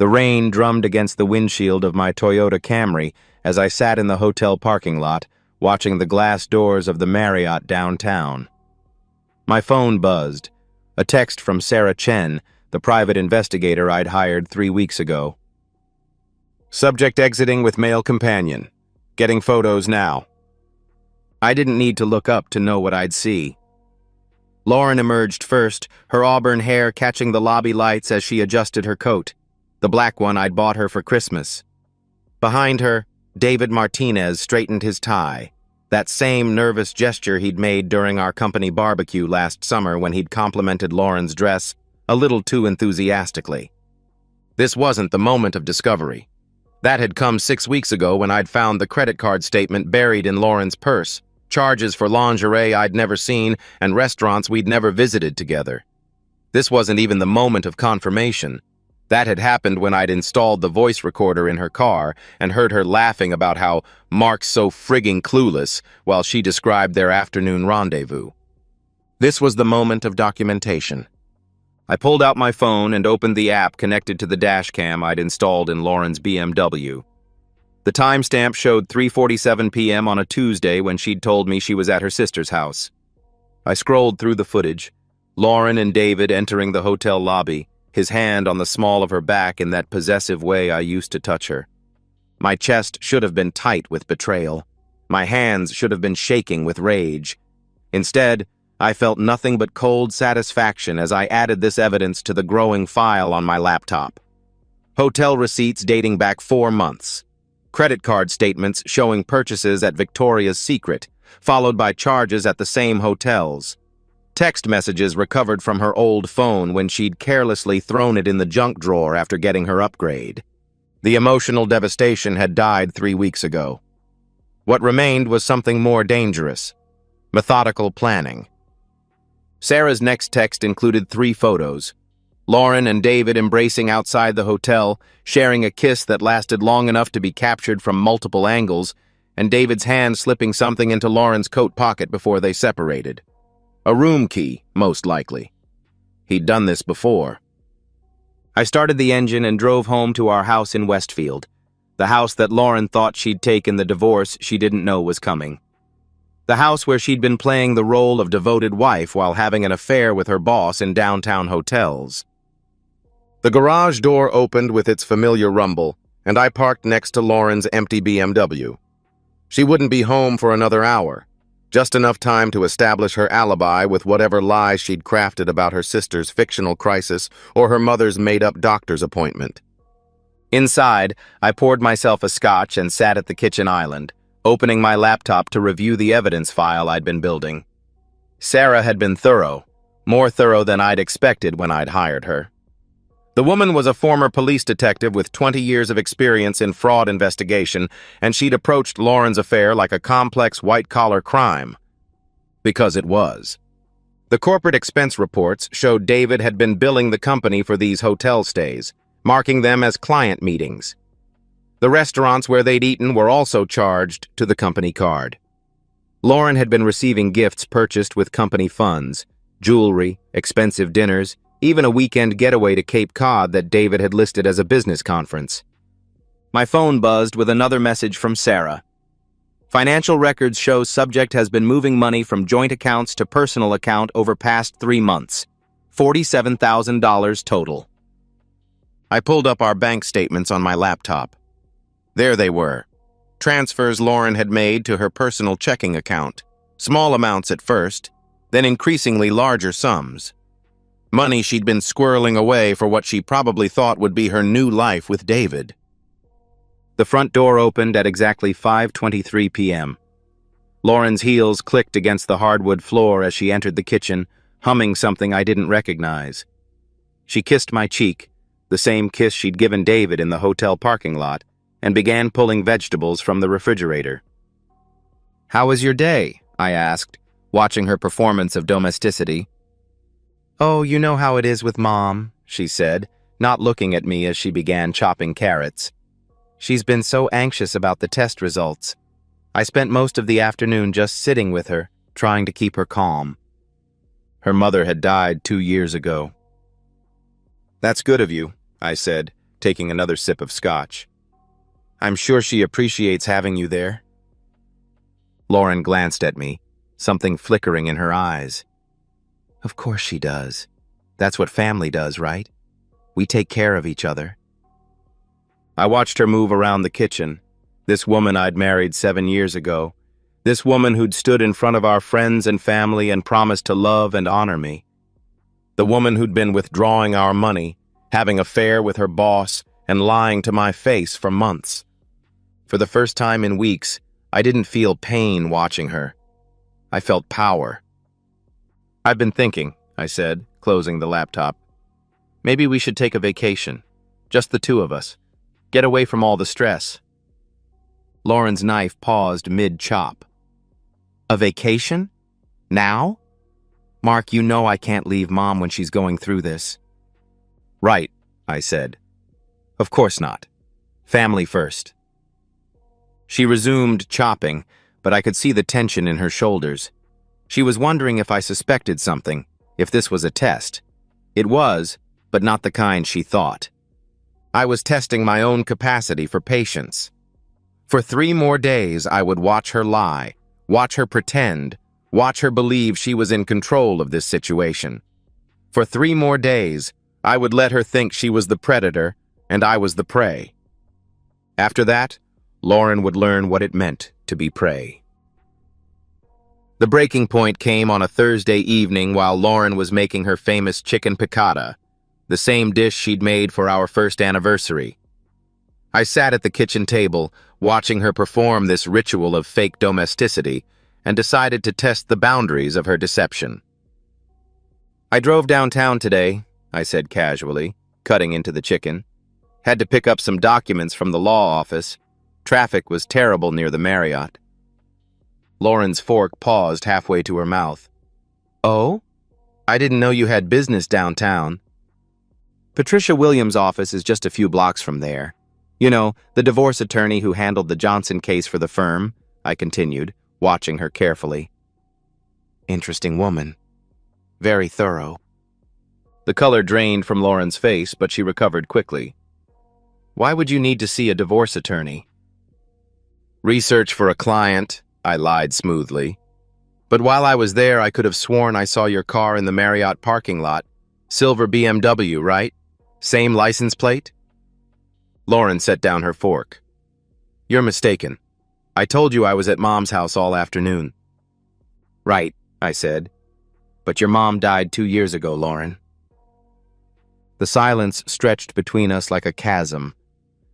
The rain drummed against the windshield of my Toyota Camry as I sat in the hotel parking lot, watching the glass doors of the Marriott downtown. My phone buzzed. A text from Sarah Chen, the private investigator I'd hired 3 weeks ago. Subject exiting with male companion. Getting photos now. I didn't need to look up to know what I'd see. Lauren emerged first, her auburn hair catching the lobby lights as she adjusted her coat, the black one I'd bought her for Christmas. Behind her, David Martinez straightened his tie, that same nervous gesture he'd made during our company barbecue last summer when he'd complimented Lauren's dress a little too enthusiastically. This wasn't the moment of discovery. That had come 6 weeks ago when I'd found the credit card statement buried in Lauren's purse, charges for lingerie I'd never seen, and restaurants we'd never visited together. This wasn't even the moment of confirmation. That had happened when I'd installed the voice recorder in her car and heard her laughing about how Mark's so frigging clueless while she described their afternoon rendezvous. This was the moment of documentation. I pulled out my phone and opened the app connected to the dash cam I'd installed in Lauren's BMW. The timestamp showed 3:47 p.m. on a Tuesday when she'd told me she was at her sister's house. I scrolled through the footage, Lauren and David entering the hotel lobby, his hand on the small of her back in that possessive way I used to touch her. My chest should have been tight with betrayal. My hands should have been shaking with rage. Instead, I felt nothing but cold satisfaction as I added this evidence to the growing file on my laptop. Hotel receipts dating back 4 months. Credit card statements showing purchases at Victoria's Secret, followed by charges at the same hotels. Text messages recovered from her old phone when she'd carelessly thrown it in the junk drawer after getting her upgrade. The emotional devastation had died 3 weeks ago. What remained was something more dangerous: methodical planning. Sarah's next text included 3 photos. Lauren and David embracing outside the hotel, sharing a kiss that lasted long enough to be captured from multiple angles, and David's hand slipping something into Lauren's coat pocket before they separated. A room key, most likely. He'd done this before. I started the engine and drove home to our house in Westfield, the house that Lauren thought she'd taken the divorce she didn't know was coming. The house where she'd been playing the role of devoted wife while having an affair with her boss in downtown hotels. The garage door opened with its familiar rumble, and I parked next to Lauren's empty BMW. She wouldn't be home for another hour, just enough time to establish her alibi with whatever lies she'd crafted about her sister's fictional crisis or her mother's made-up doctor's appointment. Inside, I poured myself a scotch and sat at the kitchen island, opening my laptop to review the evidence file I'd been building. Sarah had been thorough, more thorough than I'd expected when I'd hired her. The woman was a former police detective with 20 years of experience in fraud investigation, and she'd approached Lauren's affair like a complex white-collar crime. Because it was. The corporate expense reports showed David had been billing the company for these hotel stays, marking them as client meetings. The restaurants where they'd eaten were also charged to the company card. Lauren had been receiving gifts purchased with company funds, jewelry, expensive dinners, even a weekend getaway to Cape Cod that David had listed as a business conference. My phone buzzed with another message from Sarah. Financial records show subject has been moving money from joint accounts to personal account over past 3 months. $47,000 total. I pulled up our bank statements on my laptop. There they were. Transfers Lauren had made to her personal checking account. Small amounts at first, then increasingly larger sums. Money she'd been squirreling away for what she probably thought would be her new life with David. The front door opened at exactly 5:23 p.m. Lauren's heels clicked against the hardwood floor as she entered the kitchen, humming something I didn't recognize. She kissed my cheek, the same kiss she'd given David in the hotel parking lot, and began pulling vegetables from the refrigerator. "How was your day?" I asked, watching her performance of domesticity. "Oh, you know how it is with Mom," she said, not looking at me as she began chopping carrots. "She's been so anxious about the test results. I spent most of the afternoon just sitting with her, trying to keep her calm." Her mother had died 2 years ago. "That's good of you," I said, taking another sip of scotch. I'm sure she appreciates having you there. Lauren glanced at me, something flickering in her eyes. Of course she does. That's what family does, right? We take care of each other. I watched her move around the kitchen. This woman I'd married 7 years ago. This woman who'd stood in front of our friends and family and promised to love and honor me. The woman who'd been withdrawing our money, having an affair with her boss, and lying to my face for months. For the first time in weeks, I didn't feel pain watching her. I felt power. I've been thinking, I said, closing the laptop. Maybe we should take a vacation. Just the two of us. Get away from all the stress. Lauren's knife paused mid-chop. A vacation? Now? Mark, you know I can't leave Mom when she's going through this. Right, I said. Of course not. Family first. She resumed chopping, but I could see the tension in her shoulders. She was wondering if I suspected something, if this was a test. It was, but not the kind she thought. I was testing my own capacity for patience. For 3 more days, I would watch her lie, watch her pretend, watch her believe she was in control of this situation. For 3 more days, I would let her think she was the predator and I was the prey. After that, Lauren would learn what it meant to be prey. The breaking point came on a Thursday evening while Lauren was making her famous chicken piccata, the same dish she'd made for our first anniversary. I sat at the kitchen table, watching her perform this ritual of fake domesticity, and decided to test the boundaries of her deception. I drove downtown today, I said casually, cutting into the chicken. Had to pick up some documents from the law office. Traffic was terrible near the Marriott. Lauren's fork paused halfway to her mouth. Oh? I didn't know you had business downtown. Patricia Williams' office is just a few blocks from there. You know, the divorce attorney who handled the Johnson case for the firm, I continued, watching her carefully. Interesting woman. Very thorough. The color drained from Lauren's face, but she recovered quickly. Why would you need to see a divorce attorney? Research for a client, I lied smoothly. But while I was there, I could have sworn I saw your car in the Marriott parking lot. Silver BMW, right? Same license plate? Lauren set down her fork. You're mistaken. I told you I was at Mom's house all afternoon. Right, I said. But your mom died 2 years ago, Lauren. The silence stretched between us like a chasm.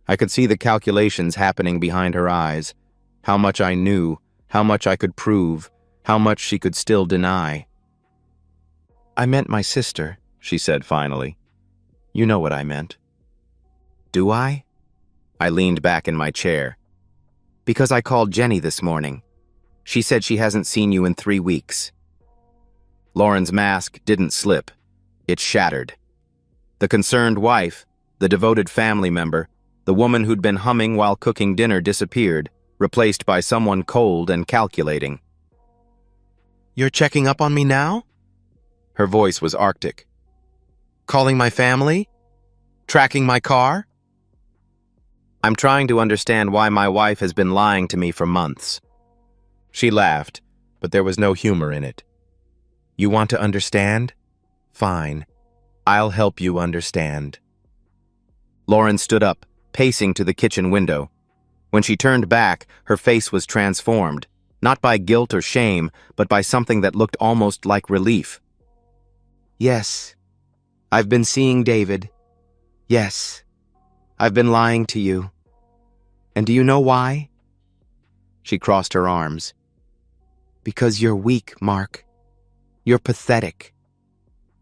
I could see the calculations happening behind her eyes. How much I knew, how much I could prove, how much she could still deny. I meant my sister, she said finally. You know what I meant. Do I? I leaned back in my chair. Because I called Jenny this morning. She said she hasn't seen you in 3 weeks. Lauren's mask didn't slip. It shattered. The concerned wife, the devoted family member, the woman who'd been humming while cooking dinner disappeared, replaced by someone cold and calculating. You're checking up on me now? Her voice was arctic. Calling my family? Tracking my car? I'm trying to understand why my wife has been lying to me for months. She laughed, but there was no humor in it. You want to understand? Fine. I'll help you understand. Lauren stood up, pacing to the kitchen window. When she turned back, her face was transformed, not by guilt or shame, but by something that looked almost like relief. Yes, I've been seeing David. Yes, I've been lying to you. And do you know why? She crossed her arms. Because you're weak, Mark. You're pathetic.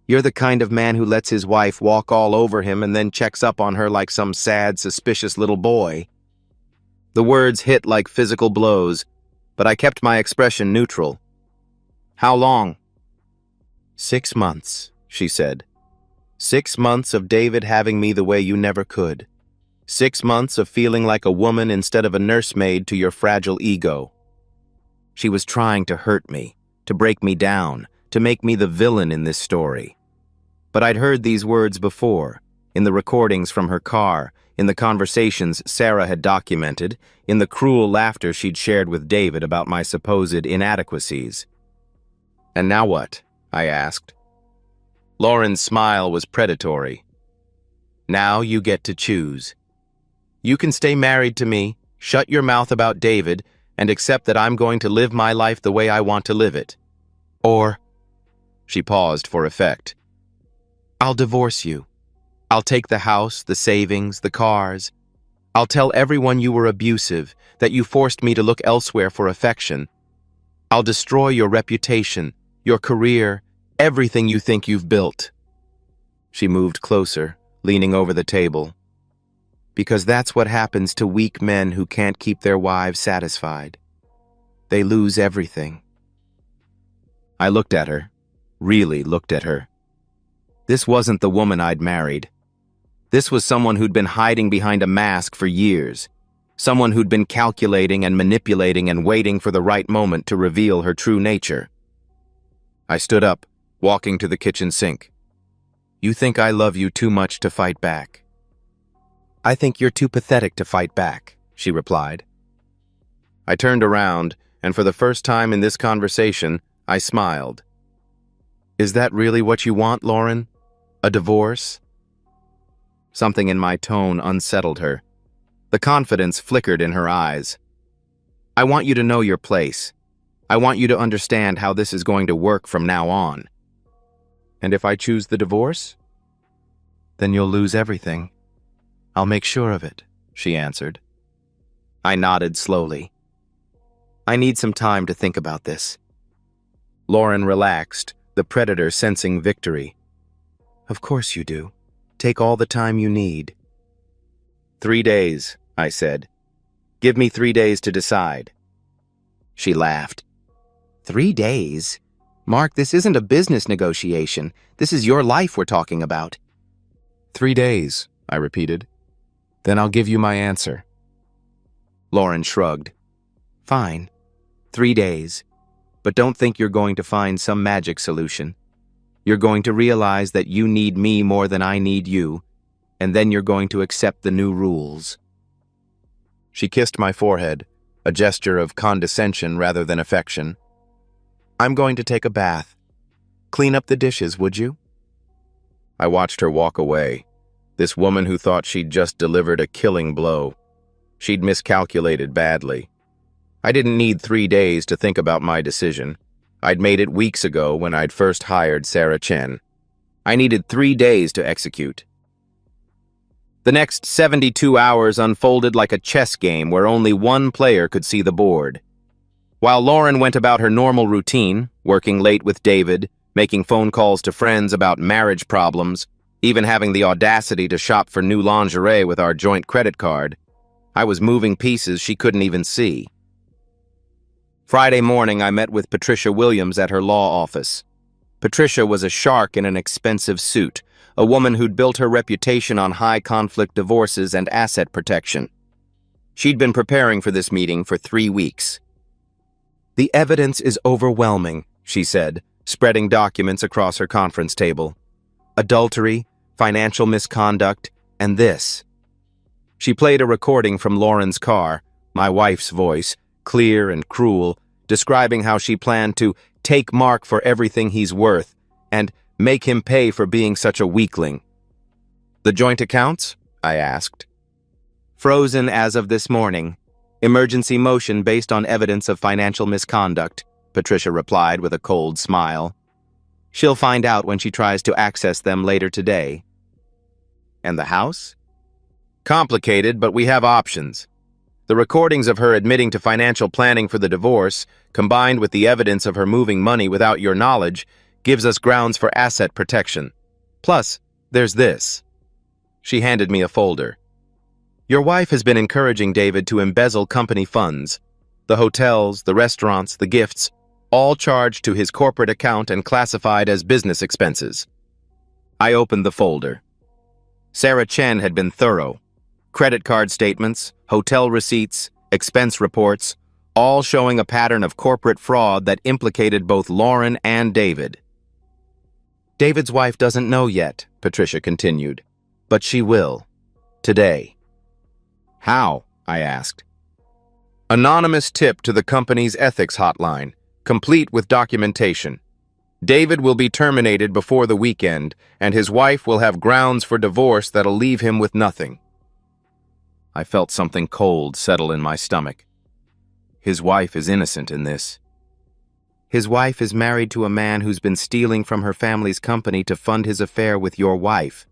You're the kind of man who lets his wife walk all over him and then checks up on her like some sad, suspicious little boy. The words hit like physical blows, but I kept my expression neutral. How long? 6 months, she said. 6 months of David having me the way you never could. 6 months of feeling like a woman instead of a nursemaid to your fragile ego. She was trying to hurt me, to break me down, to make me the villain in this story. But I'd heard these words before, in the recordings from her car, in the conversations Sarah had documented, in the cruel laughter she'd shared with David about my supposed inadequacies. "And now what?" I asked. Lauren's smile was predatory. "Now you get to choose. You can stay married to me, shut your mouth about David, and accept that I'm going to live my life the way I want to live it. Or," she paused for effect, "I'll divorce you. I'll take the house, the savings, the cars. I'll tell everyone you were abusive, that you forced me to look elsewhere for affection. I'll destroy your reputation, your career, everything you think you've built." She moved closer, leaning over the table. "Because that's what happens to weak men who can't keep their wives satisfied. They lose everything." I looked at her, really looked at her. This wasn't the woman I'd married. This was someone who'd been hiding behind a mask for years, someone who'd been calculating and manipulating and waiting for the right moment to reveal her true nature. I stood up, walking to the kitchen sink. "You think I love you too much to fight back." "I think you're too pathetic to fight back," she replied. I turned around, and for the first time in this conversation, I smiled. "Is that really what you want, Lauren? A divorce?" Something in my tone unsettled her. The confidence flickered in her eyes. "I want you to know your place. I want you to understand how this is going to work from now on." "And if I choose the divorce?" "Then you'll lose everything. I'll make sure of it," she answered. I nodded slowly. "I need some time to think about this." Lauren relaxed, the predator sensing victory. "Of course you do. Take all the time you need." 3 days, I said. "Give me 3 days to decide." She laughed. 3 days? Mark, this isn't a business negotiation. This is your life we're talking about. 3 days, I repeated. "Then I'll give you my answer." Lauren shrugged. "Fine. 3 days. But don't think you're going to find some magic solution. You're going to realize that you need me more than I need you, and then you're going to accept the new rules." She kissed my forehead, a gesture of condescension rather than affection. "I'm going to take a bath. Clean up the dishes, would you?" I watched her walk away. This woman who thought she'd just delivered a killing blow. She'd miscalculated badly. I didn't need 3 days to think about my decision. I'd made it weeks ago when I'd first hired Sarah Chen. I needed 3 days to execute. The next 72 hours unfolded like a chess game where only one player could see the board. While Lauren went about her normal routine, working late with David, making phone calls to friends about marriage problems, even having the audacity to shop for new lingerie with our joint credit card, I was moving pieces she couldn't even see. Friday morning, I met with Patricia Williams at her law office. Patricia was a shark in an expensive suit, a woman who'd built her reputation on high-conflict divorces and asset protection. She'd been preparing for this meeting for 3 weeks. "The evidence is overwhelming," she said, spreading documents across her conference table. "Adultery, financial misconduct, and this." She played a recording from Lauren's car, my wife's voice, clear and cruel, describing how she planned to take Mark for everything he's worth and make him pay for being such a weakling. "The joint accounts?" I asked. "Frozen as of this morning. Emergency motion based on evidence of financial misconduct," Patricia replied with a cold smile. "She'll find out when she tries to access them later today." "And the house?" "Complicated, but we have options. The recordings of her admitting to financial planning for the divorce, combined with the evidence of her moving money without your knowledge, gives us grounds for asset protection. Plus, there's this." She handed me a folder. "Your wife has been encouraging David to embezzle company funds. The hotels, the restaurants, the gifts, all charged to his corporate account and classified as business expenses." I opened the folder. Sarah Chen had been thorough. Credit card statements, hotel receipts, expense reports, all showing a pattern of corporate fraud that implicated both Lauren and David. "David's wife doesn't know yet," Patricia continued. But she will. Today. How? I asked. Anonymous tip to the company's ethics hotline, complete with documentation. David will be terminated before the weekend, and his wife will have grounds for divorce that'll leave him with nothing. I felt something cold settle in my stomach. His wife is innocent in this. His wife is married to a man who's been stealing from her family's company to fund his affair with your wife.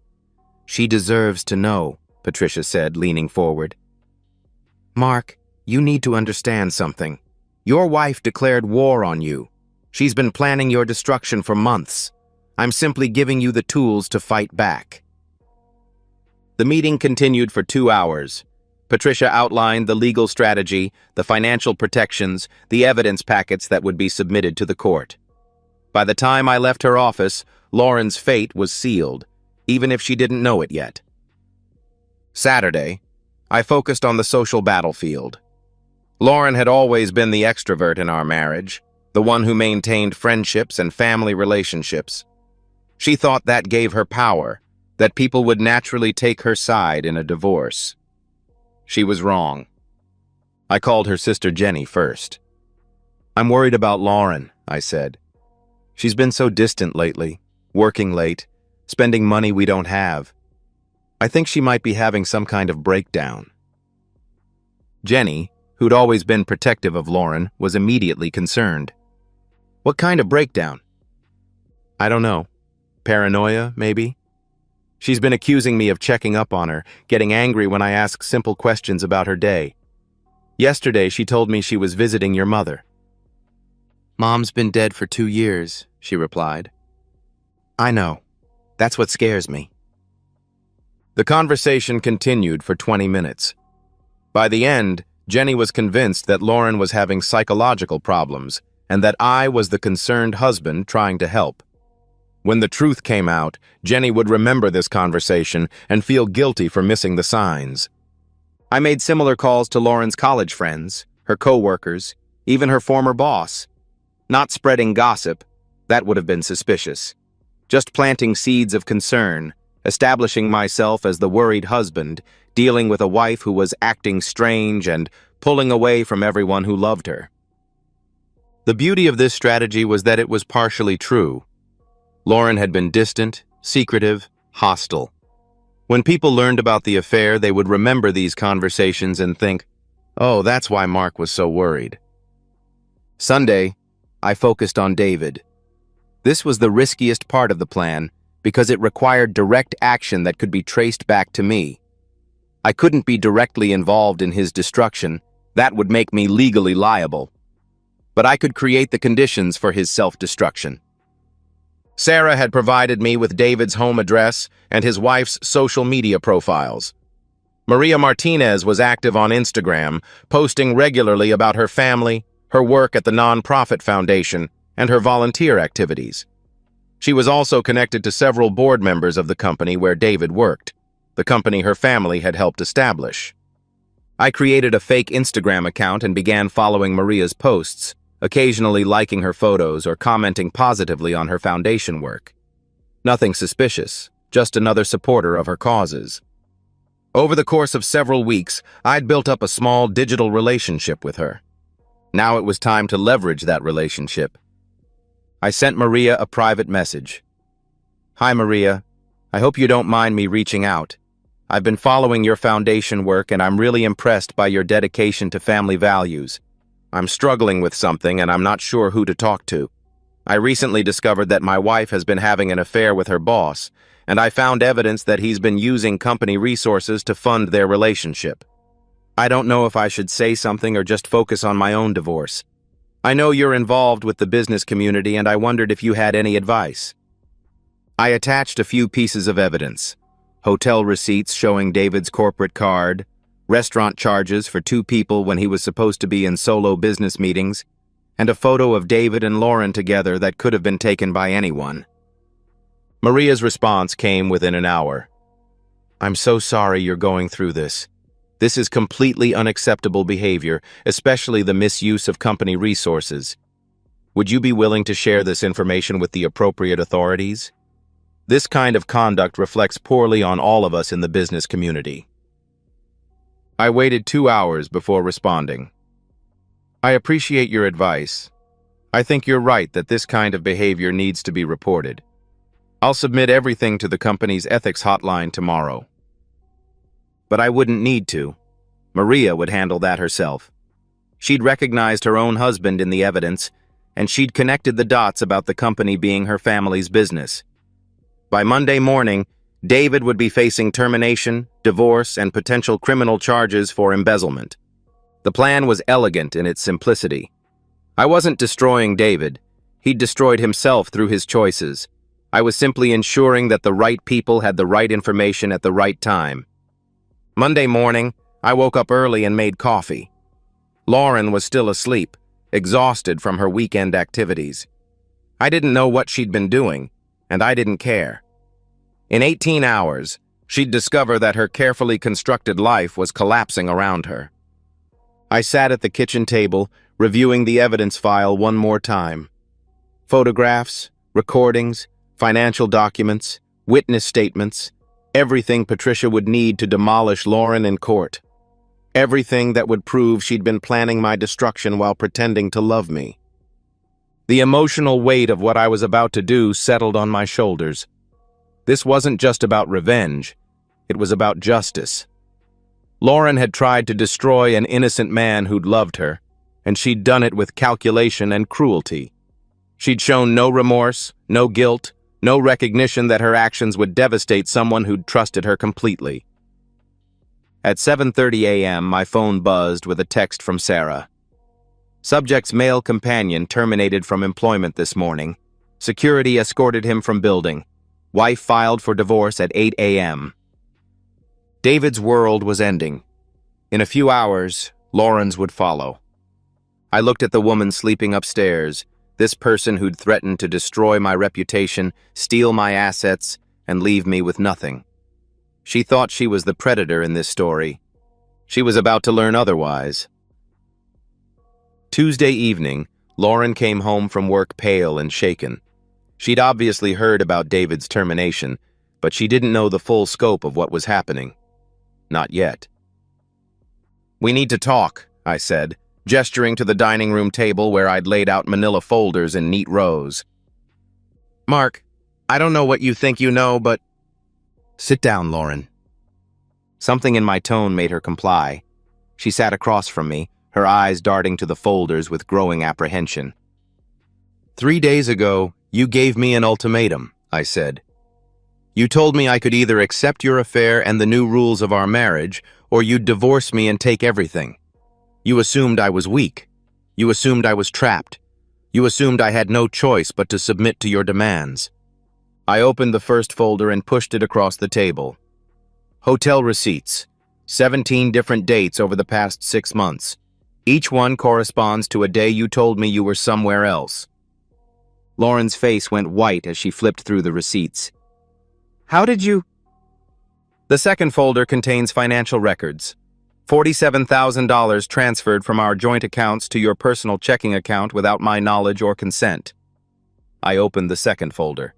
She deserves to know, Patricia said, leaning forward. Mark, you need to understand something. Your wife declared war on you. She's been planning your destruction for months. I'm simply giving you the tools to fight back. The meeting continued for 2 hours. Patricia outlined the legal strategy, the financial protections, the evidence packets that would be submitted to the court. By the time I left her office, Lauren's fate was sealed, even if she didn't know it yet. Saturday, I focused on the social battlefield. Lauren had always been the extrovert in our marriage, the one who maintained friendships and family relationships. She thought that gave her power, that people would naturally take her side in a divorce. She was wrong. I called her sister Jenny first. I'm worried about Lauren, I said. She's been so distant lately, working late, spending money we don't have. I think she might be having some kind of breakdown. Jenny, who'd always been protective of Lauren, was immediately concerned. What kind of breakdown? I don't know. Paranoia, maybe? She's been accusing me of checking up on her, getting angry when I ask simple questions about her day. Yesterday, she told me she was visiting your mother. Mom's been dead for 2 years, she replied. I know. That's what scares me. The conversation continued for 20 minutes. By the end, Jenny was convinced that Lauren was having psychological problems, and that I was the concerned husband trying to help. When the truth came out, Jenny would remember this conversation and feel guilty for missing the signs. I made similar calls to Lauren's college friends, her co-workers, even her former boss. Not spreading gossip, that would have been suspicious. Just planting seeds of concern, establishing myself as the worried husband, dealing with a wife who was acting strange and pulling away from everyone who loved her. The beauty of this strategy was that it was partially true. Lauren had been distant, secretive, hostile. When people learned about the affair, they would remember these conversations and think, oh, that's why Mark was so worried. Sunday, I focused on David. This was the riskiest part of the plan because it required direct action that could be traced back to me. I couldn't be directly involved in his destruction. That would make me legally liable. But I could create the conditions for his self-destruction. Sarah had provided me with David's home address and his wife's social media profiles. Maria Martinez was active on Instagram, posting regularly about her family, her work at the nonprofit foundation, and her volunteer activities. She was also connected to several board members of the company where David worked, the company her family had helped establish. I created a fake Instagram account and began following Maria's posts, occasionally liking her photos or commenting positively on her foundation work. Nothing suspicious, just another supporter of her causes. Over the course of several weeks, I'd built up a small digital relationship with her. Now it was time to leverage that relationship. I sent Maria a private message. Hi, Maria. I hope you don't mind me reaching out. I've been following your foundation work and I'm really impressed by your dedication to family values. I'm struggling with something and I'm not sure who to talk to. I recently discovered that my wife has been having an affair with her boss, and I found evidence that he's been using company resources to fund their relationship. I don't know if I should say something or just focus on my own divorce. I know you're involved with the business community and I wondered if you had any advice. I attached a few pieces of evidence. Hotel receipts showing David's corporate card, restaurant charges for 2 people when he was supposed to be in solo business meetings, and a photo of David and Lauren together that could have been taken by anyone. Maria's response came within an hour. I'm so sorry you're going through this. This is completely unacceptable behavior, especially the misuse of company resources. Would you be willing to share this information with the appropriate authorities? This kind of conduct reflects poorly on all of us in the business community. I waited 2 hours before responding. I appreciate your advice. I think you're right that this kind of behavior needs to be reported. I'll submit everything to the company's ethics hotline tomorrow. But I wouldn't need to. Maria would handle that herself. She'd recognized her own husband in the evidence, and she'd connected the dots about the company being her family's business. By Monday morning, David would be facing termination, divorce, and potential criminal charges for embezzlement. The plan was elegant in its simplicity. I wasn't destroying David. He'd destroyed himself through his choices. I was simply ensuring that the right people had the right information at the right time. Monday morning, I woke up early and made coffee. Lauren was still asleep, exhausted from her weekend activities. I didn't know what she'd been doing, and I didn't care. In 18 hours, she'd discover that her carefully constructed life was collapsing around her. I sat at the kitchen table, reviewing the evidence file one more time. Photographs, recordings, financial documents, witness statements, everything Patricia would need to demolish Lauren in court. Everything that would prove she'd been planning my destruction while pretending to love me. The emotional weight of what I was about to do settled on my shoulders. This wasn't just about revenge, it was about justice. Lauren had tried to destroy an innocent man who'd loved her, and she'd done it with calculation and cruelty. She'd shown no remorse, no guilt, no recognition that her actions would devastate someone who'd trusted her completely. At 7:30 a.m., my phone buzzed with a text from Sarah. Subject's male companion terminated from employment this morning. Security escorted him from building. Wife filed for divorce at 8 a.m. David's world was ending. In a few hours, Lauren's would follow. I looked at the woman sleeping upstairs, this person who'd threatened to destroy my reputation, steal my assets, and leave me with nothing. She thought she was the predator in this story. She was about to learn otherwise. Tuesday evening, Lauren came home from work pale and shaken. She'd obviously heard about David's termination, but she didn't know the full scope of what was happening. Not yet. "We need to talk," I said, gesturing to the dining room table where I'd laid out manila folders in neat rows. "Mark, I don't know what you think you know, but—" "Sit down, Lauren." Something in my tone made her comply. She sat across from me, her eyes darting to the folders with growing apprehension. "3 days ago, you gave me an ultimatum," I said. "You told me I could either accept your affair and the new rules of our marriage, or you'd divorce me and take everything. You assumed I was weak. You assumed I was trapped. You assumed I had no choice but to submit to your demands." I opened the first folder and pushed it across the table. Hotel receipts, 17 different dates over the past 6 months. Each one corresponds to a day you told me you were somewhere else. Lauren's face went white as she flipped through the receipts. "How did you—" The second folder contains financial records. $47,000 transferred from our joint accounts to your personal checking account without my knowledge or consent. I opened the second folder.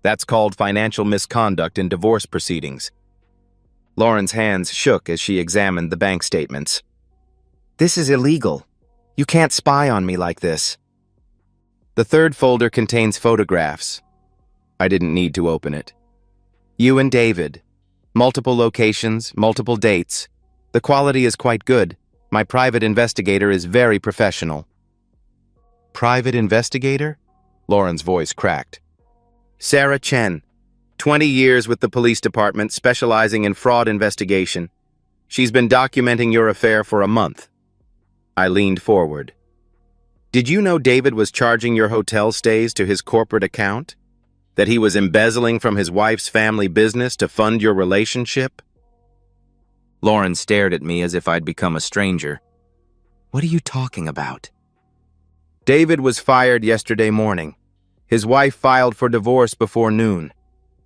That's called financial misconduct in divorce proceedings. Lauren's hands shook as she examined the bank statements. "This is illegal. You can't spy on me like this." The third folder contains photographs. I didn't need to open it. You and David. Multiple locations, multiple dates. The quality is quite good. My private investigator is very professional. "Private investigator?" Lauren's voice cracked. "Sarah Chen. 20 years with the police department, specializing in fraud investigation. She's been documenting your affair for a month." I leaned forward. "Did you know David was charging your hotel stays to his corporate account? That he was embezzling from his wife's family business to fund your relationship?" Lauren stared at me as if I'd become a stranger. "What are you talking about?" "David was fired yesterday morning. His wife filed for divorce before noon.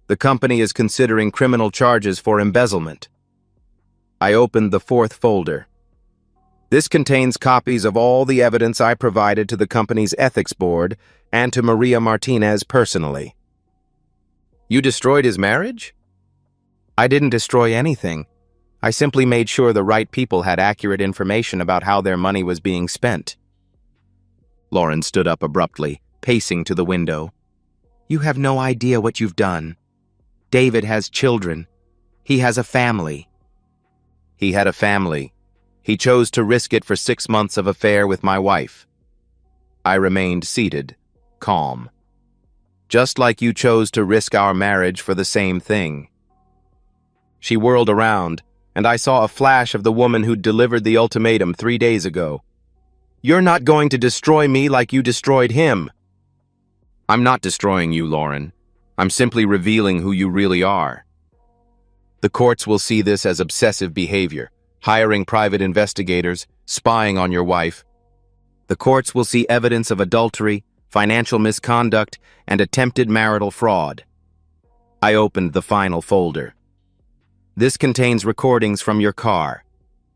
The company is considering criminal charges for embezzlement." I opened the fourth folder. This contains copies of all the evidence I provided to the company's ethics board and to Maria Martinez personally. You destroyed his marriage? I didn't destroy anything. I simply made sure the right people had accurate information about how their money was being spent. Lauren stood up abruptly, pacing to the window. You have no idea what you've done. David has children. He has a family. He had a family. He chose to risk it for 6 months of affair with my wife. I remained seated, calm. Just like you chose to risk our marriage for the same thing. She whirled around, and I saw a flash of the woman who'd delivered the ultimatum 3 days ago. You're not going to destroy me like you destroyed him. I'm not destroying you, Lauren. I'm simply revealing who you really are. The courts will see this as obsessive behavior, hiring private investigators, spying on your wife. The courts will see evidence of adultery, financial misconduct, and attempted marital fraud. I opened the final folder. This contains recordings from your car.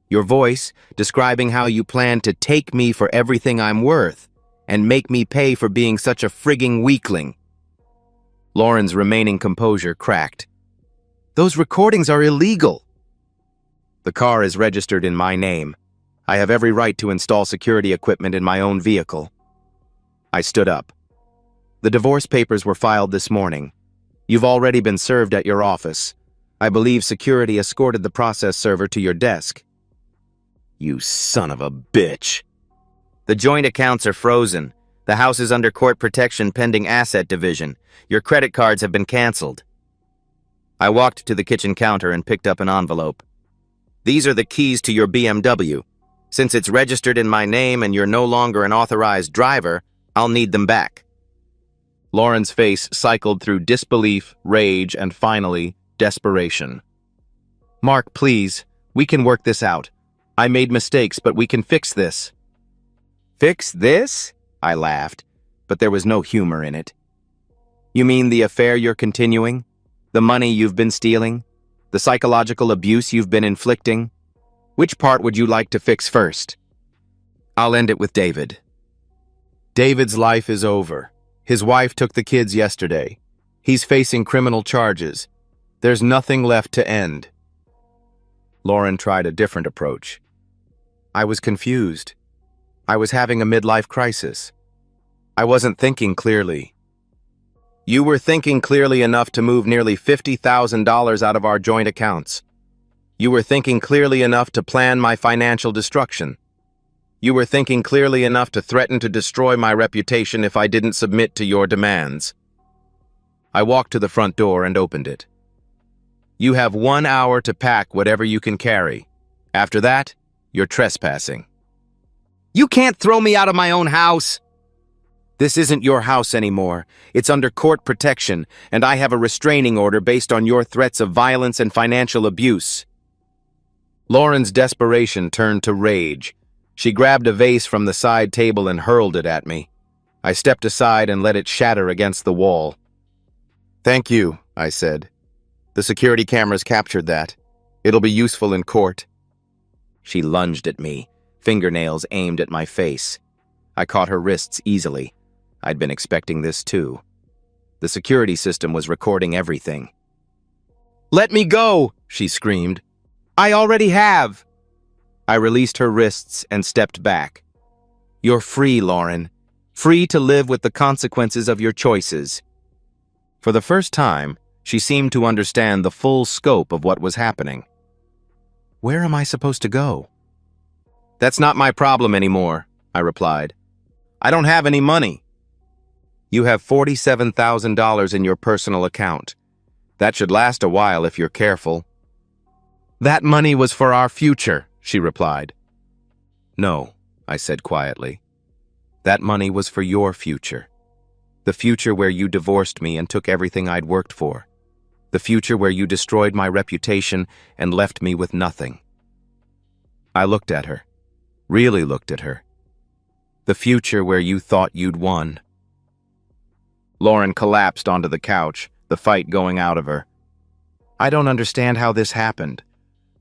Your voice describing how you plan to take me for everything I'm worth and make me pay for being such a frigging weakling. Lauren's remaining composure cracked. Those recordings are illegal. The car is registered in my name. I have every right to install security equipment in my own vehicle. I stood up. The divorce papers were filed this morning. You've already been served at your office. I believe security escorted the process server to your desk. You son of a bitch. The joint accounts are frozen. The house is under court protection pending asset division. Your credit cards have been canceled. I walked to the kitchen counter and picked up an envelope. These are the keys to your BMW. Since it's registered in my name and you're no longer an authorized driver, I'll need them back. Lauren's face cycled through disbelief, rage, and finally, desperation. Mark, please, we can work this out. I made mistakes, but we can fix this. Fix this? I laughed, but there was no humor in it. You mean the affair you're continuing? The money you've been stealing? The psychological abuse you've been inflicting? Which part would you like to fix first? I'll end it with David. David's life is over. His wife took the kids yesterday. He's facing criminal charges. There's nothing left to end. Lauren tried a different approach. I was confused. I was having a midlife crisis. I wasn't thinking clearly. You were thinking clearly enough to move nearly $50,000 out of our joint accounts. You were thinking clearly enough to plan my financial destruction. You were thinking clearly enough to threaten to destroy my reputation if I didn't submit to your demands. I walked to the front door and opened it. You have 1 hour to pack whatever you can carry. After that, you're trespassing. You can't throw me out of my own house! This isn't your house anymore. It's under court protection, and I have a restraining order based on your threats of violence and financial abuse. Lauren's desperation turned to rage. She grabbed a vase from the side table and hurled it at me. I stepped aside and let it shatter against the wall. Thank you, I said. The security cameras captured that. It'll be useful in court. She lunged at me, fingernails aimed at my face. I caught her wrists easily. I'd been expecting this too. The security system was recording everything. Let me go, she screamed. I already have. I released her wrists and stepped back. You're free, Lauren. Free to live with the consequences of your choices. For the first time, she seemed to understand the full scope of what was happening. Where am I supposed to go? That's not my problem anymore, I replied. I don't have any money. You have $47,000 in your personal account. That should last a while if you're careful. That money was for our future, she replied. No, I said quietly. That money was for your future. The future where you divorced me and took everything I'd worked for. The future where you destroyed my reputation and left me with nothing. I looked at her, really looked at her. The future where you thought you'd won. Lauren collapsed onto the couch, the fight going out of her. I don't understand how this happened.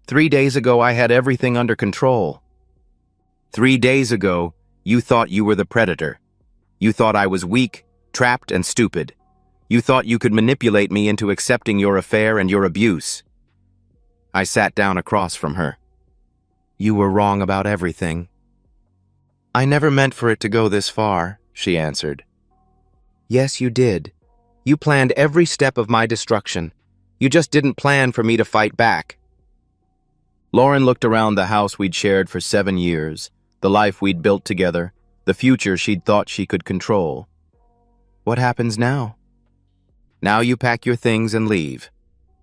3 days ago, I had everything under control. 3 days ago, you thought you were the predator. You thought I was weak, trapped, and stupid. You thought you could manipulate me into accepting your affair and your abuse. I sat down across from her. You were wrong about everything. I never meant for it to go this far, she answered. Yes, you did. You planned every step of my destruction. You just didn't plan for me to fight back. Lauren looked around the house we'd shared for 7 years, the life we'd built together, the future she'd thought she could control. What happens now? Now you pack your things and leave.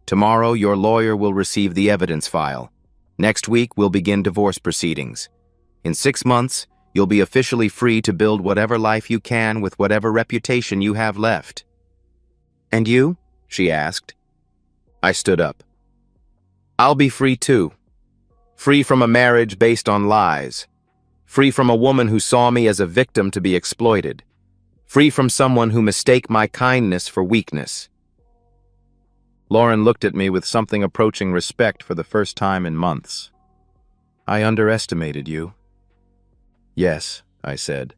Tomorrow, your lawyer will receive the evidence file. Next week, we'll begin divorce proceedings. In 6 months, you'll be officially free to build whatever life you can with whatever reputation you have left. And you? She asked. I stood up. I'll be free too. Free from a marriage based on lies. Free from a woman who saw me as a victim to be exploited. Free from someone who mistake my kindness for weakness. Lauren looked at me with something approaching respect for the first time in months. I underestimated you. Yes, I said.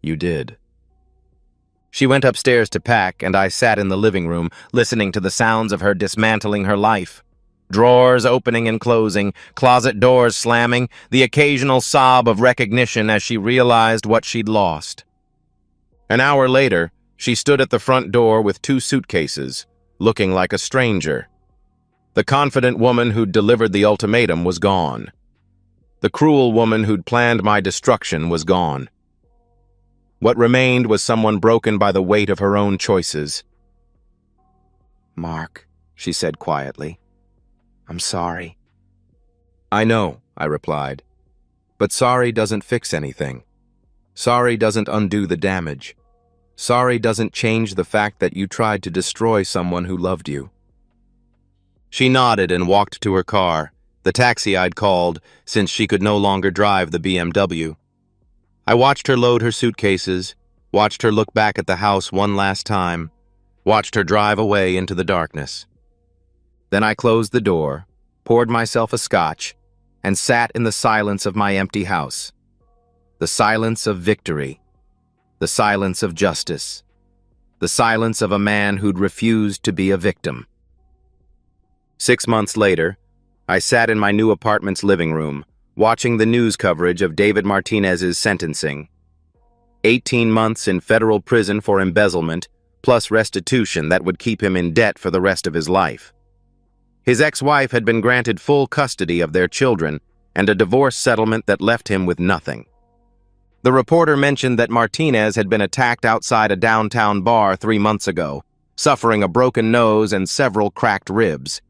You did. She went upstairs to pack, and I sat in the living room, listening to the sounds of her dismantling her life. Drawers opening and closing, closet doors slamming, the occasional sob of recognition as she realized what she'd lost. An hour later, she stood at the front door with 2 suitcases, looking like a stranger. The confident woman who'd delivered the ultimatum was gone. The cruel woman who'd planned my destruction was gone. What remained was someone broken by the weight of her own choices. Mark, she said quietly, I'm sorry. I know, I replied, but sorry doesn't fix anything. Sorry doesn't undo the damage. Sorry doesn't change the fact that you tried to destroy someone who loved you. She nodded and walked to her car, the taxi I'd called, since she could no longer drive the BMW. I watched her load her suitcases, watched her look back at the house one last time, watched her drive away into the darkness. Then I closed the door, poured myself a scotch, and sat in the silence of my empty house. The silence of victory. The silence of justice. The silence of a man who'd refused to be a victim. 6 months later, I sat in my new apartment's living room, watching the news coverage of David Martinez's sentencing. 18 months in federal prison for embezzlement, plus restitution that would keep him in debt for the rest of his life. His ex-wife had been granted full custody of their children and a divorce settlement that left him with nothing. The reporter mentioned that Martinez had been attacked outside a downtown bar 3 months ago, suffering a broken nose and several cracked ribs.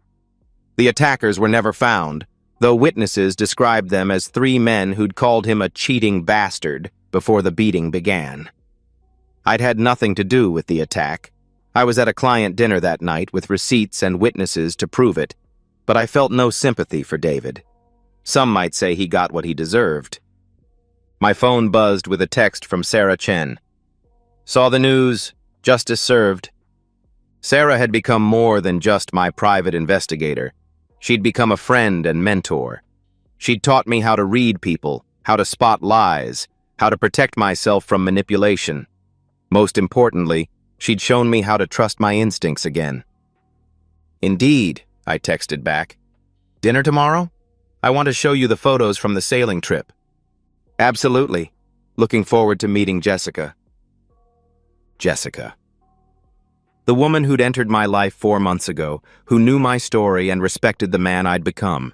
The attackers were never found, though witnesses described them as 3 men who'd called him a cheating bastard before the beating began. I'd had nothing to do with the attack. I was at a client dinner that night with receipts and witnesses to prove it, but I felt no sympathy for David. Some might say he got what he deserved. My phone buzzed with a text from Sarah Chen. Saw the news, justice served. Sarah had become more than just my private investigator. She'd become a friend and mentor. She'd taught me how to read people, how to spot lies, how to protect myself from manipulation. Most importantly, she'd shown me how to trust my instincts again. Indeed, I texted back. Dinner tomorrow? I want to show you the photos from the sailing trip. Absolutely. Looking forward to meeting Jessica. Jessica. The woman who'd entered my life 4 months ago, who knew my story and respected the man I'd become.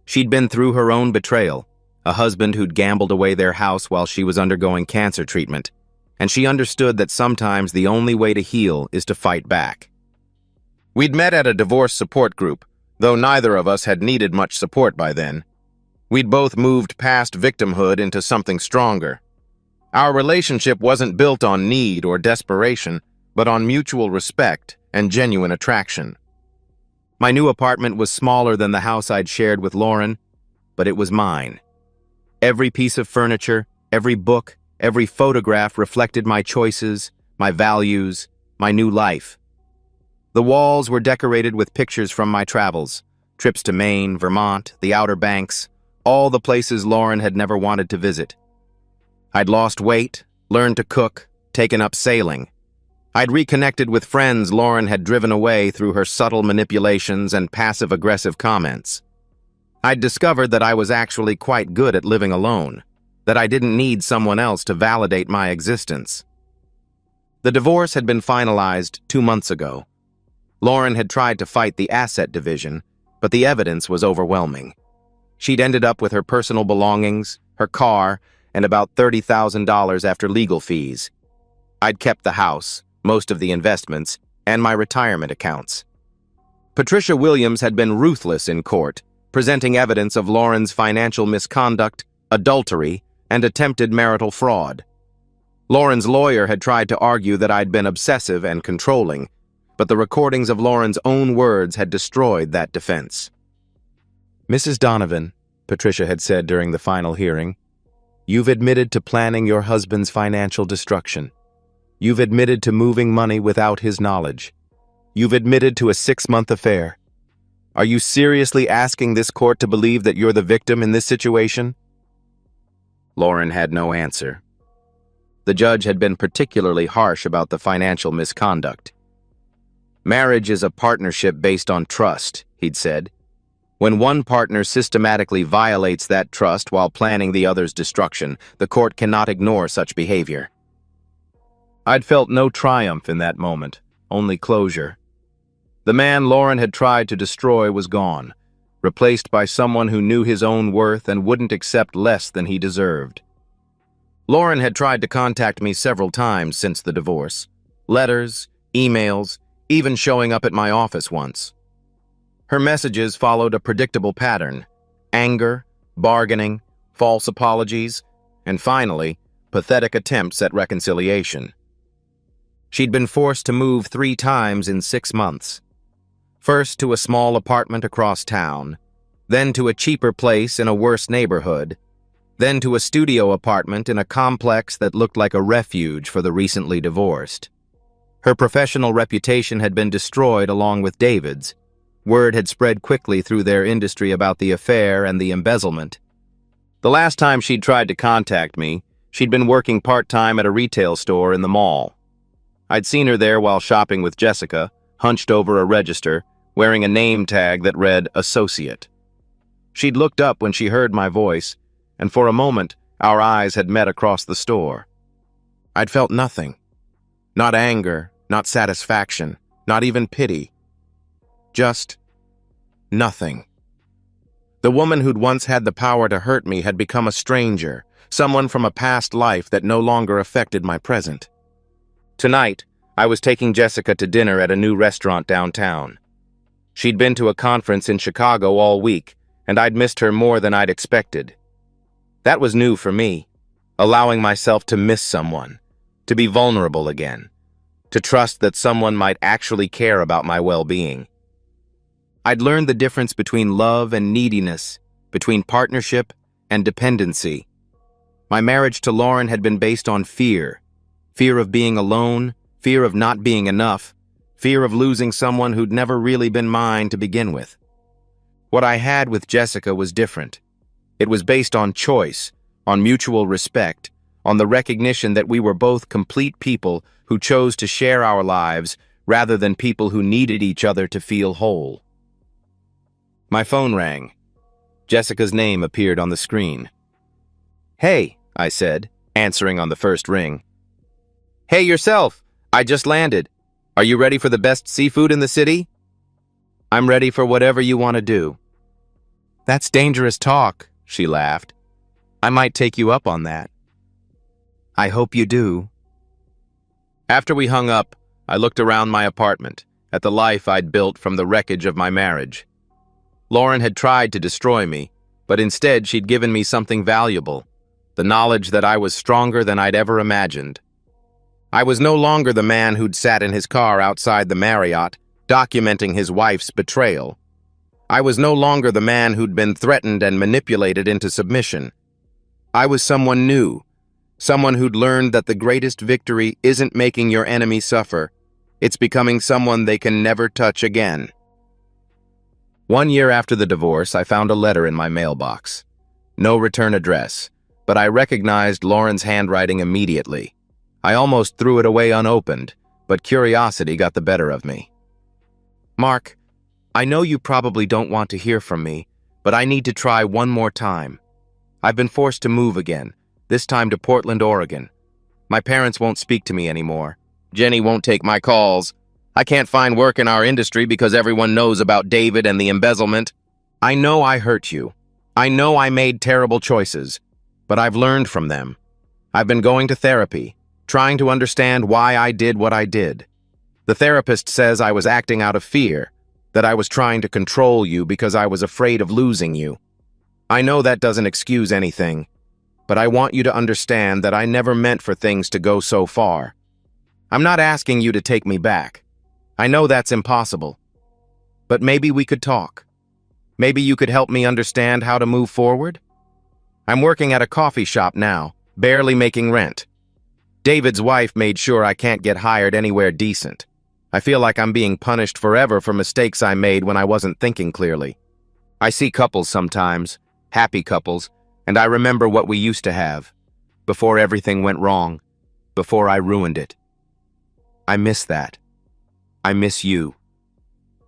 She'd been through her own betrayal, a husband who'd gambled away their house while she was undergoing cancer treatment, and she understood that sometimes the only way to heal is to fight back. We'd met at a divorce support group, though neither of us had needed much support by then. We'd both moved past victimhood into something stronger. Our relationship wasn't built on need or desperation, but on mutual respect and genuine attraction. My new apartment was smaller than the house I'd shared with Lauren, but it was mine. Every piece of furniture, every book, every photograph reflected my choices, my values, my new life. The walls were decorated with pictures from my travels, trips to Maine, Vermont, the Outer Banks, all the places Lauren had never wanted to visit. I'd lost weight, learned to cook, taken up sailing. I'd reconnected with friends Lauren had driven away through her subtle manipulations and passive-aggressive comments. I'd discovered that I was actually quite good at living alone, that I didn't need someone else to validate my existence. The divorce had been finalized 2 months ago. Lauren had tried to fight the asset division, but the evidence was overwhelming. She'd ended up with her personal belongings, her car, and about $30,000 after legal fees. I'd kept the house, most of the investments, and my retirement accounts. Patricia Williams had been ruthless in court, presenting evidence of Lauren's financial misconduct, adultery, and attempted marital fraud. Lauren's lawyer had tried to argue that I'd been obsessive and controlling, but the recordings of Lauren's own words had destroyed that defense. "Mrs. Donovan," Patricia had said during the final hearing, "you've admitted to planning your husband's financial destruction. You've admitted to moving money without his knowledge. You've admitted to a 6-month affair. Are you seriously asking this court to believe that you're the victim in this situation?" Lauren had no answer. The judge had been particularly harsh about the financial misconduct. "Marriage is a partnership based on trust," he'd said. "When one partner systematically violates that trust while planning the other's destruction, the court cannot ignore such behavior." I'd felt no triumph in that moment, only closure. The man Lauren had tried to destroy was gone, replaced by someone who knew his own worth and wouldn't accept less than he deserved. Lauren had tried to contact me several times since the divorce. Letters, emails, even showing up at my office once. Her messages followed a predictable pattern: anger, bargaining, false apologies, and finally, pathetic attempts at reconciliation. She'd been forced to move 3 times in 6 months. First to a small apartment across town, then to a cheaper place in a worse neighborhood, then to a studio apartment in a complex that looked like a refuge for the recently divorced. Her professional reputation had been destroyed along with David's. Word had spread quickly through their industry about the affair and the embezzlement. The last time she'd tried to contact me, she'd been working part-time at a retail store in the mall. I'd seen her there while shopping with Jessica, hunched over a register, wearing a name tag that read Associate. She'd looked up when she heard my voice, and for a moment, our eyes had met across the store. I'd felt nothing. Not anger, not satisfaction, not even pity. Just nothing. The woman who'd once had the power to hurt me had become a stranger, someone from a past life that no longer affected my present. Tonight, I was taking Jessica to dinner at a new restaurant downtown. She'd been to a conference in Chicago all week, and I'd missed her more than I'd expected. That was new for me, allowing myself to miss someone, to be vulnerable again, to trust that someone might actually care about my well-being. I'd learned the difference between love and neediness, between partnership and dependency. My marriage to Lauren had been based on fear of being alone, fear of not being enough, fear of losing someone who'd never really been mine to begin with. What I had with Jessica was different. It was based on choice, on mutual respect, on the recognition that we were both complete people who chose to share our lives rather than people who needed each other to feel whole. My phone rang. Jessica's name appeared on the screen. "Hey," I said, answering on the first ring. "Hey yourself, I just landed. Are you ready for the best seafood in the city?" "I'm ready for whatever you want to do." "That's dangerous talk," she laughed. "I might take you up on that." "I hope you do." After we hung up, I looked around my apartment, at the life I'd built from the wreckage of my marriage. Lauren had tried to destroy me, but instead she'd given me something valuable, the knowledge that I was stronger than I'd ever imagined. I was no longer the man who'd sat in his car outside the Marriott, documenting his wife's betrayal. I was no longer the man who'd been threatened and manipulated into submission. I was someone new, someone who'd learned that the greatest victory isn't making your enemy suffer. It's becoming someone they can never touch again. 1 year after the divorce, I found a letter in my mailbox. No return address, but I recognized Lauren's handwriting immediately. I almost threw it away unopened, but curiosity got the better of me. "Mark, I know you probably don't want to hear from me, but I need to try one more time. I've been forced to move again, this time to Portland, Oregon. My parents won't speak to me anymore. Jenny won't take my calls. I can't find work in our industry because everyone knows about David and the embezzlement. I know I hurt you. I know I made terrible choices, but I've learned from them. I've been going to therapy, trying to understand why I did what I did. The therapist says I was acting out of fear, that I was trying to control you because I was afraid of losing you. I know that doesn't excuse anything, but I want you to understand that I never meant for things to go so far. I'm not asking you to take me back. I know that's impossible. But maybe we could talk. Maybe you could help me understand how to move forward? I'm working at a coffee shop now, barely making rent. David's wife made sure I can't get hired anywhere decent. I feel like I'm being punished forever for mistakes I made when I wasn't thinking clearly. I see couples sometimes, happy couples, and I remember what we used to have, before everything went wrong, before I ruined it. I miss that. I miss you.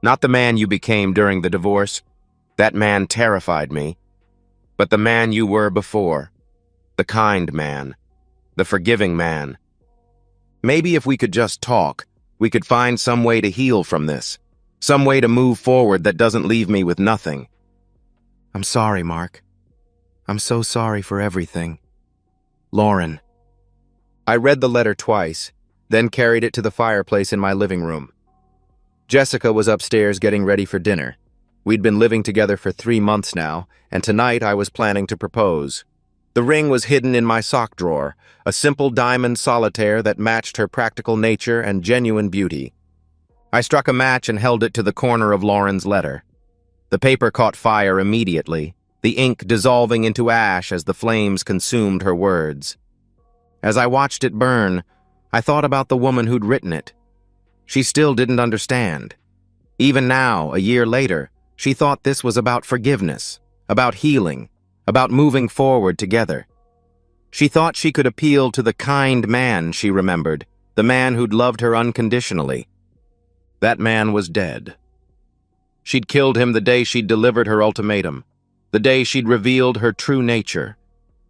Not the man you became during the divorce. That man terrified me. But the man you were before. The kind man. The forgiving man. Maybe if we could just talk, we could find some way to heal from this. Some way to move forward that doesn't leave me with nothing. I'm sorry, Mark. I'm so sorry for everything. Lauren. I read the letter twice, then carried it to the fireplace in my living room. Jessica was upstairs getting ready for dinner. We'd been living together for 3 months now, and tonight I was planning to propose. The ring was hidden in my sock drawer, a simple diamond solitaire that matched her practical nature and genuine beauty. I struck a match and held it to the corner of Lauren's letter. The paper caught fire immediately, the ink dissolving into ash as the flames consumed her words. As I watched it burn, I thought about the woman who'd written it. She still didn't understand. Even now, a year later, she thought this was about forgiveness, about healing, about moving forward together. She thought she could appeal to the kind man she remembered, the man who'd loved her unconditionally. That man was dead. She'd killed him the day she'd delivered her ultimatum, the day she'd revealed her true nature,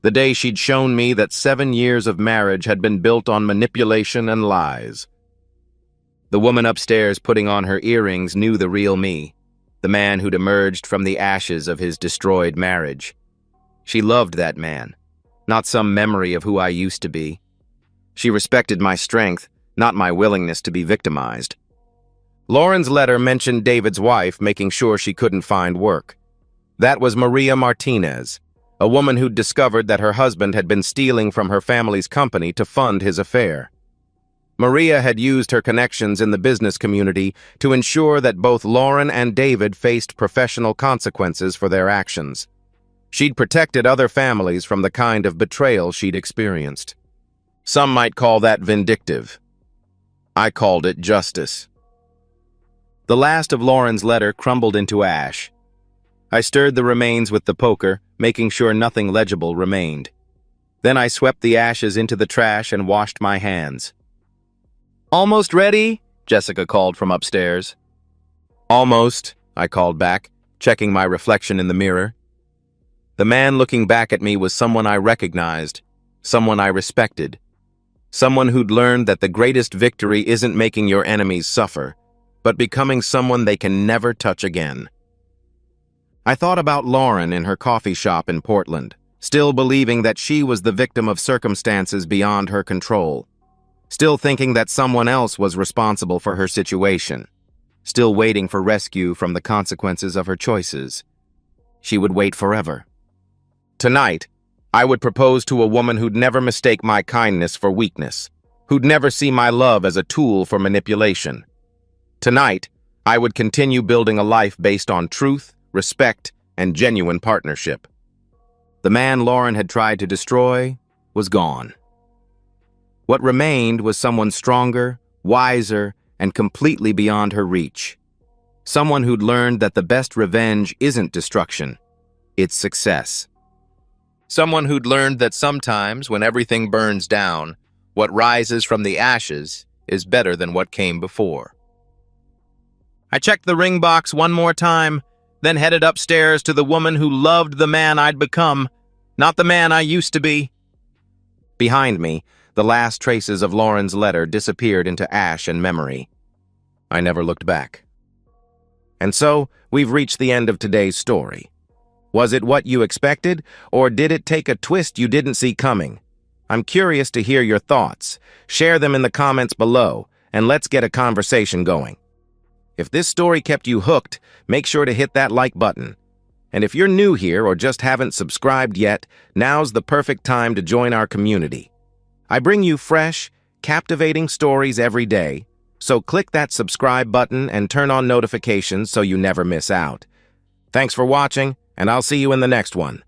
the day she'd shown me that 7 years of marriage had been built on manipulation and lies. The woman upstairs putting on her earrings knew the real me, the man who'd emerged from the ashes of his destroyed marriage. She loved that man, not some memory of who I used to be. She respected my strength, not my willingness to be victimized. Lauren's letter mentioned David's wife making sure she couldn't find work. That was Maria Martinez, a woman who'd discovered that her husband had been stealing from her family's company to fund his affair. Maria had used her connections in the business community to ensure that both Lauren and David faced professional consequences for their actions. She'd protected other families from the kind of betrayal she'd experienced. Some might call that vindictive. I called it justice. The last of Lauren's letter crumbled into ash. I stirred the remains with the poker, making sure nothing legible remained. Then I swept the ashes into the trash and washed my hands. "Almost ready?" Jessica called from upstairs. "Almost," I called back, checking my reflection in the mirror. The man looking back at me was someone I recognized, someone I respected, someone who'd learned that the greatest victory isn't making your enemies suffer, but becoming someone they can never touch again. I thought about Lauren in her coffee shop in Portland, still believing that she was the victim of circumstances beyond her control. Still thinking that someone else was responsible for her situation. Still waiting for rescue from the consequences of her choices. She would wait forever. Tonight, I would propose to a woman who'd never mistake my kindness for weakness, who'd never see my love as a tool for manipulation. Tonight, I would continue building a life based on truth, respect, and genuine partnership. The man Lauren had tried to destroy was gone. What remained was someone stronger, wiser, and completely beyond her reach. Someone who'd learned that the best revenge isn't destruction, it's success. Someone who'd learned that sometimes, when everything burns down, what rises from the ashes is better than what came before. I checked the ring box one more time, then headed upstairs to the woman who loved the man I'd become, not the man I used to be. Behind me, the last traces of Lauren's letter disappeared into ash and memory. I never looked back. And so, we've reached the end of today's story. Was it what you expected, or did it take a twist you didn't see coming? I'm curious to hear your thoughts. Share them in the comments below, and let's get a conversation going. If this story kept you hooked, make sure to hit that like button. And if you're new here or just haven't subscribed yet, now's the perfect time to join our community. I bring you fresh, captivating stories every day, so click that subscribe button and turn on notifications so you never miss out. Thanks for watching, and I'll see you in the next one.